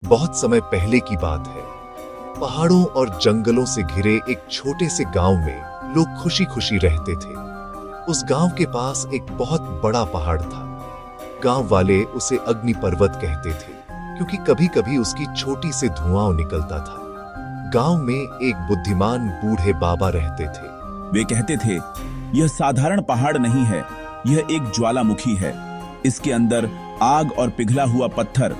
बहुत समय पहले की बात है। पहाड़ों और जंगलों से घिरे एक छोटे से गांव में लोग खुशी खुशी रहते थे। उस गांव के पास एक बहुत बड़ा पहाड़ था। गांव वाले उसे अग्नि पर्वत कहते थे, क्योंकि कभी कभी उसकी छोटी से धुआं निकलता था। गांव में एक बुद्धिमान बूढ़े बाबा रहते थे। वे कहते थे, यह साधारण पहाड़ नहीं है, यह एक ज्वालामुखी है। इसके अंदर आग और पिघला हुआ पत्थर,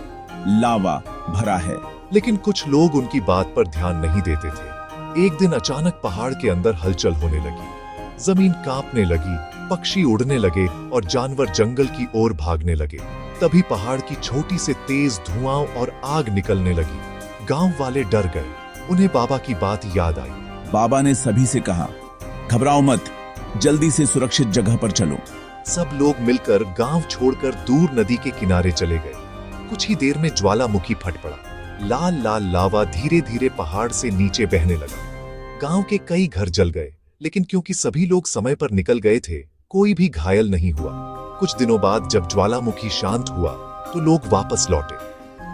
लावा भरा है। लेकिन कुछ लोग उनकी बात पर ध्यान नहीं देते थे। एक दिन अचानक पहाड़ के अंदर हलचल होने लगी। जमीन कांपने लगी, पक्षी उड़ने लगे और जानवर जंगल की ओर भागने लगे। तभी पहाड़ की छोटी से तेज धुआं और आग निकलने लगी। गांव वाले डर गए। उन्हें बाबा की बात याद आई। बाबा ने सभी से कहा, घबराओ मत, जल्दी से सुरक्षित जगह पर चलो। सब लोग मिलकर गांव छोड़कर दूर नदी के किनारे चले गए। कुछ ही देर में ज्वालामुखी फट पड़ा। लाल लाल लावा धीरे धीरे पहाड़ से नीचे बहने लगा। गांव के कई घर जल गए, लेकिन क्योंकि सभी लोग समय पर निकल गए थे, कोई भी घायल नहीं हुआ। कुछ दिनों बाद जब ज्वालामुखी शांत हुआ तो लोग वापस लौटे।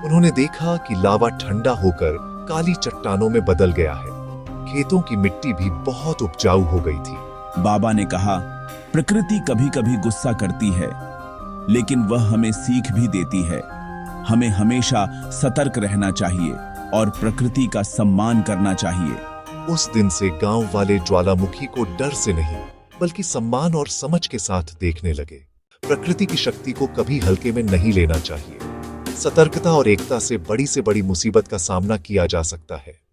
उन्होंने देखा कि लावा ठंडा होकर काली चट्टानों में बदल गया है। खेतों की मिट्टी भी बहुत उपजाऊ हो गई थी। बाबा ने कहा, प्रकृति कभी कभी गुस्सा करती है, लेकिन वह हमें सीख भी देती है। हमें हमेशा सतर्क रहना चाहिए और प्रकृति का सम्मान करना चाहिए। उस दिन से गांव वाले ज्वालामुखी को डर से नहीं, बल्कि सम्मान और समझ के साथ देखने लगे। प्रकृति की शक्ति को कभी हल्के में नहीं लेना चाहिए। सतर्कता और एकता से बड़ी मुसीबत का सामना किया जा सकता है।